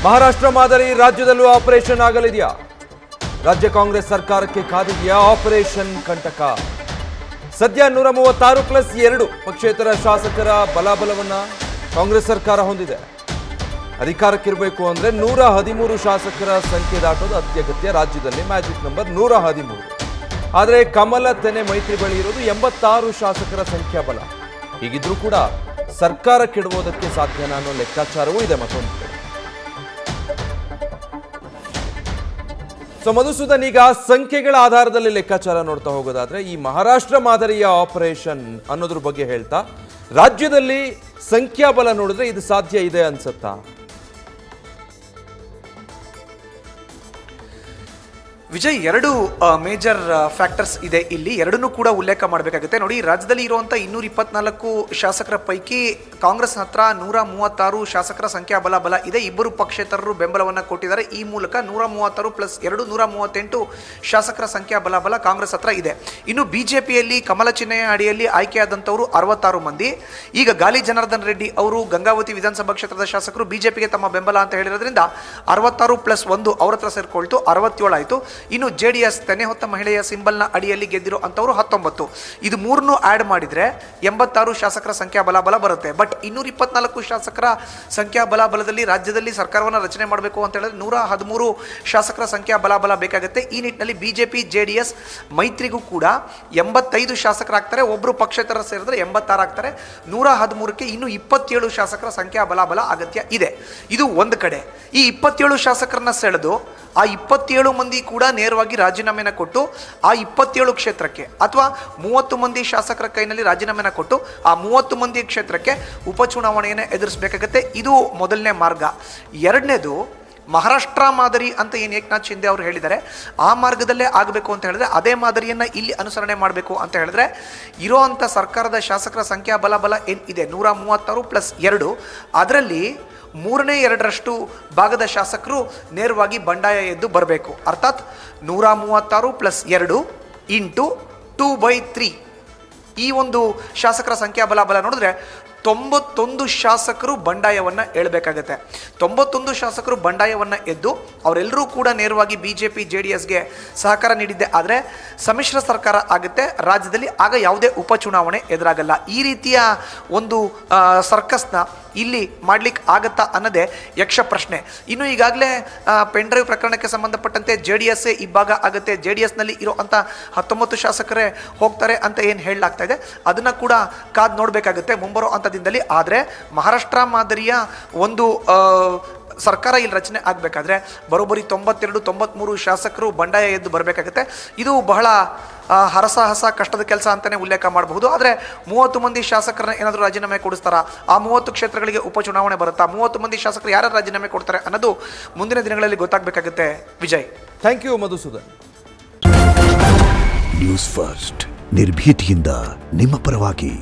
ಮಹಾರಾಷ್ಟ್ರ ಮಾದರಿ ರಾಜ್ಯದಲ್ಲೂ ಆಪರೇಷನ್ ಆಗಲಿದೆಯಾ? ರಾಜ್ಯ ಕಾಂಗ್ರೆಸ್ ಸರ್ಕಾರಕ್ಕೆ ಕಾದಿದೆಯಾ ಆಪರೇಷನ್ ಕಂಟಕ? ಸದ್ಯ 136+2 ಪಕ್ಷೇತರ ಶಾಸಕರ ಬಲಾಬಲವನ್ನ ಕಾಂಗ್ರೆಸ್ ಸರ್ಕಾರ ಹೊಂದಿದೆ. ಅಧಿಕಾರಕ್ಕಿರಬೇಕು ಅಂದ್ರೆ 113 ಶಾಸಕರ ಸಂಖ್ಯೆ ದಾಟೋದು ಅತ್ಯಗತ್ಯ. ರಾಜ್ಯದಲ್ಲಿ ಮ್ಯಾಜಿಕ್ ನಂಬರ್ 113. ಆದರೆ ಕಮಲ ತೆನೆ ಮೈತ್ರಿ ಬಳಿ ಇರೋದು 86 ಶಾಸಕರ ಸಂಖ್ಯಾಬಲ. ಹೀಗಿದ್ರೂ ಕೂಡ ಸರ್ಕಾರ ಕೆಡವೋದಕ್ಕೆ ಸಾಧ್ಯನಾ ಅನ್ನೋ ಲೆಕ್ಕಾಚಾರವೂ ಇದೆ ಮತ್ತೊಂದು ಕಡೆ. ಮಧುಸೂದನ್, ಈಗ ಸಂಖ್ಯೆಗಳ ಆಧಾರದಲ್ಲಿ ಲೆಕ್ಕಾಚಾರ ನೋಡ್ತಾ ಹೋಗೋದಾದ್ರೆ ಈ ಮಹಾರಾಷ್ಟ್ರ ಮಾದರಿಯ ಆಪರೇಷನ್ ಅನ್ನೋದ್ರ ಬಗ್ಗೆ ಹೇಳ್ತಾ ರಾಜ್ಯದಲ್ಲಿ ಸಂಖ್ಯಾಬಲ ನೋಡಿದ್ರೆ ಇದು ಸಾಧ್ಯ ಇದೆ ಅನ್ಸುತ್ತಾ? ವಿಜಯ್, ಎರಡು ಮೇಜರ್ ಫ್ಯಾಕ್ಟರ್ಸ್ ಇದೆ ಇಲ್ಲಿ. ಎರಡನ್ನೂ ಕೂಡ ಉಲ್ಲೇಖ ಮಾಡಬೇಕಾಗುತ್ತೆ. ನೋಡಿ, ರಾಜ್ಯದಲ್ಲಿ ಇರುವಂಥ 224 ಶಾಸಕರ ಪೈಕಿ ಕಾಂಗ್ರೆಸ್ ಹತ್ರ 136 ಶಾಸಕರ ಸಂಖ್ಯಾಬಲ ಇದೆ. ಇಬ್ಬರು ಪಕ್ಷೇತರರು ಬೆಂಬಲವನ್ನು ಕೊಟ್ಟಿದ್ದಾರೆ. ಈ ಮೂಲಕ 136+2 138 ಶಾಸಕರ ಸಂಖ್ಯಾಬಲ ಕಾಂಗ್ರೆಸ್ ಹತ್ರ ಇದೆ. ಇನ್ನು ಬಿಜೆಪಿಯಲ್ಲಿ ಕಮಲ ಚಿಹ್ನೆಯ ಅಡಿಯಲ್ಲಿ ಆಯ್ಕೆಯಾದಂಥವರು 66 ಮಂದಿ. ಈಗ ಗಾಲಿ ಜನಾರ್ದನ್ ರೆಡ್ಡಿ ಅವರು ಗಂಗಾವತಿ ವಿಧಾನಸಭಾ ಕ್ಷೇತ್ರದ ಶಾಸಕರು ಬಿಜೆಪಿಗೆ ತಮ್ಮ ಬೆಂಬಲ ಅಂತ ಹೇಳಿರೋದ್ರಿಂದ 66+1 ಅವ್ರ ಹತ್ರ ಸೇರ್ಕೊಳ್ತು 67 ಆಯಿತು. ಇನ್ನು JDS ತೆನೆ ಹೊತ್ತ ಮಹಿಳೆಯ ಸಿಂಬಲ್ನ ಅಡಿಯಲ್ಲಿ ಗೆದ್ದಿರೋ ಅಂತವರು 19. ಇದು ಮೂರನ್ನು ಆ್ಯಡ್ ಮಾಡಿದರೆ 86 ಶಾಸಕರ ಸಂಖ್ಯಾಬಲ ಬರುತ್ತೆ. ಬಟ್ 224 ಶಾಸಕರ ಸಂಖ್ಯಾಬಲದಲ್ಲಿ ರಾಜ್ಯದಲ್ಲಿ ಸರ್ಕಾರವನ್ನು ರಚನೆ ಮಾಡಬೇಕು ಅಂತ ಹೇಳಿದ್ರೆ 113 ಶಾಸಕರ ಸಂಖ್ಯಾಬಲ ಬೇಕಾಗುತ್ತೆ. ಈ ನಿಟ್ಟಿನಲ್ಲಿ ಬಿಜೆಪಿ JDS ಮೈತ್ರಿಗೂ ಕೂಡ 85 ಶಾಸಕರಾಗ್ತಾರೆ. ಒಬ್ಬರು ಪಕ್ಷೇತರ ಸೇರಿದ್ರೆ 86 ಆಗ್ತಾರೆ. 113ಕ್ಕೆ ಇನ್ನು 27 ಶಾಸಕರ ಸಂಖ್ಯಾಬಲ ಅಗತ್ಯ ಇದೆ. ಇದು ಒಂದು ಕಡೆ. ಈ 27 ಶಾಸಕರನ್ನ ಸೆಳೆದು ಆ 27 ಮಂದಿ ಕೂಡ ನೇರವಾಗಿ ರಾಜೀನಾಮೆನ ಕೊಟ್ಟು ಆ 27 ಕ್ಷೇತ್ರಕ್ಕೆ ಅಥವಾ 30 ಮಂದಿ ಶಾಸಕರ ಕೈನಲ್ಲಿ ರಾಜೀನಾಮೆನ ಕೊಟ್ಟು ಆ 30 ಮಂದಿ ಕ್ಷೇತ್ರಕ್ಕೆ ಉಪಚುನಾವಣೆಯನ್ನು ಎದುರಿಸಬೇಕಾಗತ್ತೆ. ಇದು ಮೊದಲನೇ ಮಾರ್ಗ. ಎರಡನೇದು ಮಹಾರಾಷ್ಟ್ರ ಮಾದರಿ ಅಂತ ಏನು ಏಕನಾಥ್ ಶಿಂದೆ ಅವರು ಹೇಳಿದ್ದಾರೆ, ಆ ಮಾರ್ಗದಲ್ಲೇ ಆಗಬೇಕು ಅಂತ ಹೇಳಿದ್ರೆ ಅದೇ ಮಾದರಿಯನ್ನು ಇಲ್ಲಿ ಅನುಸರಣೆ ಮಾಡಬೇಕು ಅಂತ ಹೇಳಿದ್ರೆ ಇರೋವಂಥ ಸರ್ಕಾರದ ಶಾಸಕರ ಸಂಖ್ಯಾಬಲ ಏನಿದೆ 136+2 ಅದರಲ್ಲಿ 3/2 ಭಾಗದ ಶಾಸಕರು ನೇರವಾಗಿ ಬಂಡಾಯ ಎದ್ದು ಬರಬೇಕು. ಅರ್ಥಾತ್ 136+2 × 2/3 ಈ ಒಂದು ಶಾಸಕರ ಸಂಖ್ಯಾಬಲ ನೋಡಿದ್ರೆ 91 ಶಾಸಕರು ಬಂಡಾಯವನ್ನು ಏಳಬೇಕಾಗತ್ತೆ. 91 ಶಾಸಕರು ಬಂಡಾಯವನ್ನು ಎದ್ದು ಅವರೆಲ್ಲರೂ ಕೂಡ ನೇರವಾಗಿ ಬಿಜೆಪಿ JDSಗೆ ಸಹಕಾರ ನೀಡಿದ್ದೆ ಆದರೆ ಸಮ್ಮಿಶ್ರ ಸರ್ಕಾರ ಆಗುತ್ತೆ ರಾಜ್ಯದಲ್ಲಿ. ಆಗ ಯಾವುದೇ ಉಪಚುನಾವಣೆ ಎದುರಾಗಲ್ಲ. ಈ ರೀತಿಯ ಒಂದು ಸರ್ಕಸ್ನ ಇಲ್ಲಿ ಮಾಡ್ಲಿಕ್ಕೆ ಆಗತ್ತಾ ಅನ್ನೋದೇ ಯಕ್ಷ ಪ್ರಶ್ನೆ. ಇನ್ನು ಈಗಾಗಲೇ ಪೆನ್ಡ್ರೈವ್ ಪ್ರಕರಣಕ್ಕೆ ಸಂಬಂಧಪಟ್ಟಂತೆ JDS ಇಬ್ಬಾಗ ಆಗುತ್ತೆ. JDSನಲ್ಲಿ ಇರೋ ಅಂಥ 19 ಶಾಸಕರೇ ಹೋಗ್ತಾರೆ ಅಂತ ಏನು ಹೇಳಲಾಗ್ತಾ ಇದೆ ಅದನ್ನು ಕೂಡ ಕಾದು ನೋಡಬೇಕಾಗುತ್ತೆ ಮುಂಬರೋ ಹಂತದಿಂದಲೇ. ಆದರೆ ಮಹಾರಾಷ್ಟ್ರ ಮಾದರಿಯ ಒಂದು ಸರ್ಕಾರ ಇಲ್ಲಿ ರಚನೆ ಆಗಬೇಕಾದ್ರೆ ಬರೋಬ್ಬರಿ 92-93 ಶಾಸಕರು ಬಂಡಾಯ ಎದ್ದು ಬರಬೇಕಾಗುತ್ತೆ. ಇದು ಬಹಳ ಹರಸಾಹಸ ಕಷ್ಟದ ಕೆಲಸ ಅಂತಲೇ ಉಲ್ಲೇಖ ಮಾಡಬಹುದು. ಆದರೆ 30 ಮಂದಿ ಶಾಸಕರನ್ನ ಏನಾದರೂ ರಾಜೀನಾಮೆ ಕೊಡಿಸ್ತಾರಾ? ಆ 30 ಕ್ಷೇತ್ರಗಳಿಗೆ ಉಪಚುನಾವಣೆ ಬರುತ್ತಾ? 30 ಮಂದಿ ಶಾಸಕರು ಯಾರು ರಾಜೀನಾಮೆ ಕೊಡ್ತಾರೆ ಅನ್ನೋದು ಮುಂದಿನ ದಿನಗಳಲ್ಲಿ ಗೊತ್ತಾಗಬೇಕಾಗುತ್ತೆ. Vijay, thank you Madhusudan. News first, ನಿರ್ಭೀತಿಯಿಂದ ನಿಮ್ಮ ಪರವಾಗಿ.